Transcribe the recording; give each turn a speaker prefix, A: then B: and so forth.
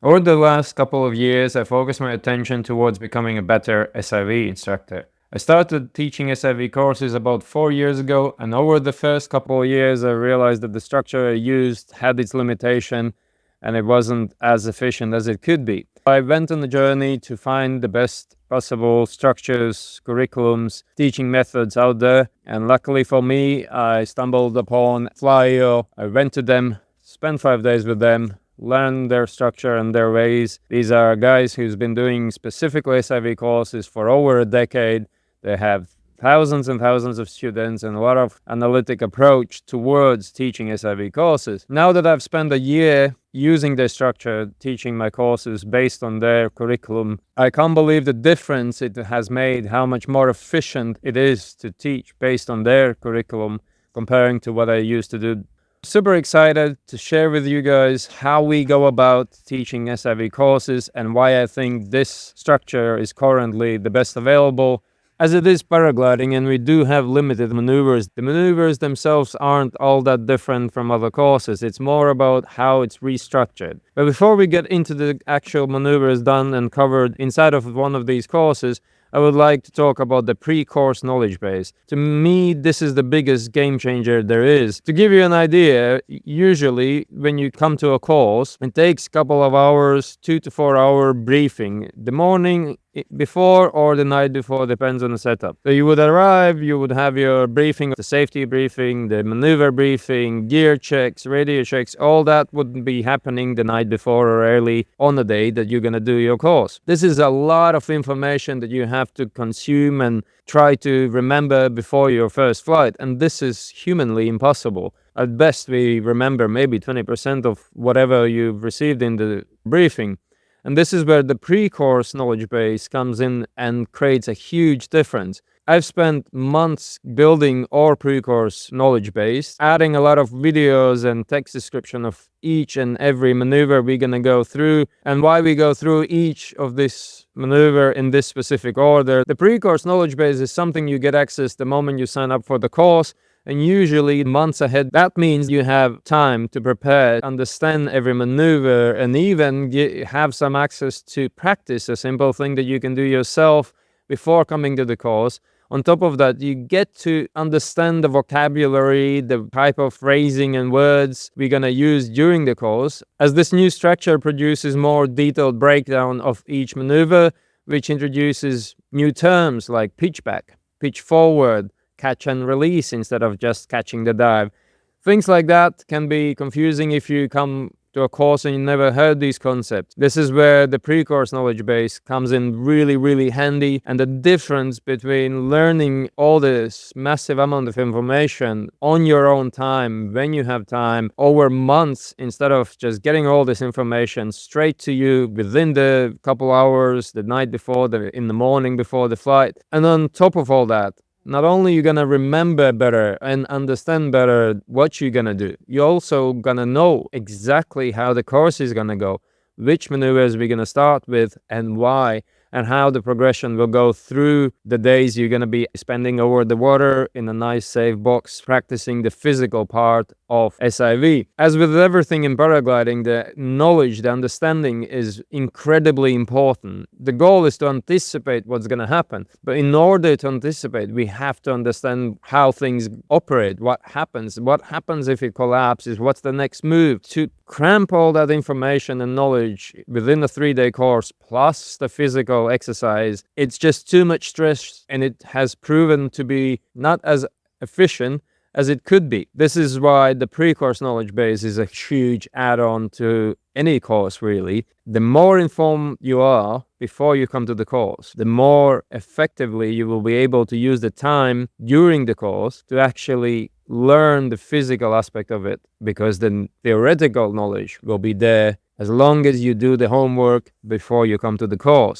A: Over the last couple of years, I focused my attention towards becoming a better SIV instructor. I started teaching SIV courses about 4 years ago, and over the first couple of years, I realized that the structure I used had its limitation and it wasn't as efficient as it could be. I went on a journey to find the best possible structures, curriculums, teaching methods out there, and luckily for me, I stumbled upon Flyeo. I went to them, spent 5 days with them, learn their structure and their ways. These are guys who's been doing specifically SIV courses for over a decade. They have thousands and thousands of students and a lot of analytic approach towards teaching SIV courses. Now that I've spent a year using their structure, teaching my courses based on their curriculum, I can't believe the difference it has made, how much more efficient it is to teach based on their curriculum comparing to what I used to do. Super excited to share with you guys how we go about teaching SIV courses and why I think this structure is currently the best available. As it is paragliding and we do have limited maneuvers, the maneuvers themselves aren't all that different from other courses. It's more about how it's restructured. But before we get into the actual maneuvers done and covered inside of one of these courses, I would like to talk about the pre-course knowledge base. To me, this is the biggest game changer there is. To give you an idea, usually when you come to a course, it takes a couple of hours, 2 to 4 hour briefing. The morning before or the night before, depends on the setup. So you would arrive, you would have your briefing, the safety briefing, the maneuver briefing, gear checks, radio checks, all that would be happening the night before or early on the day that you're going to do your course. This is a lot of information that you have to consume and try to remember before your first flight, and this is humanly impossible. At best, we remember maybe 20% of whatever you've received in the briefing. And this is where the pre-course knowledge base comes in and creates a huge difference. I've spent months building our pre-course knowledge base, adding a lot of videos and text description of each and every maneuver we're going to go through and why we go through each of this maneuver in this specific order. The pre-course knowledge base is something you get access the moment you sign up for the course, and usually months ahead. That means you have time to prepare, understand every maneuver, and even have some access to practice a simple thing that you can do yourself before coming to the course. On top of that, you get to understand the vocabulary, the type of phrasing and words we're going to use during the course, as this new structure produces more detailed breakdown of each maneuver, which introduces new terms like pitch back, pitch forward, catch and release instead of just catching the dive. Things like that can be confusing if you come to a course and you never heard these concepts. This is where the pre-course knowledge base comes in really handy, and the difference between learning all this massive amount of information on your own time, when you have time, over months, instead of just getting all this information straight to you within the couple hours, the night before, in the morning before the flight. And on top of all that, not only you're gonna remember better and understand better what you're gonna do, you're also gonna know exactly how the course is gonna go, which maneuvers we're gonna start with and why, and how the progression will go through the days you're gonna be spending over the water in a nice safe box, practicing the physical part of SIV. As with everything in paragliding, the knowledge, the understanding is incredibly important. The goal is to anticipate what's going to happen. But in order to anticipate, we have to understand how things operate, what happens if it collapses, what's the next move. To cramp all that information and knowledge within a 3-day course, plus the physical exercise, it's just too much stress, and it has proven to be not as efficient as it could be. This is why the pre-course knowledge base is a huge add-on to any course, really. The more informed you are before you come to the course, the more effectively you will be able to use the time during the course to actually learn the physical aspect of it, because the theoretical knowledge will be there as long as you do the homework before you come to the course.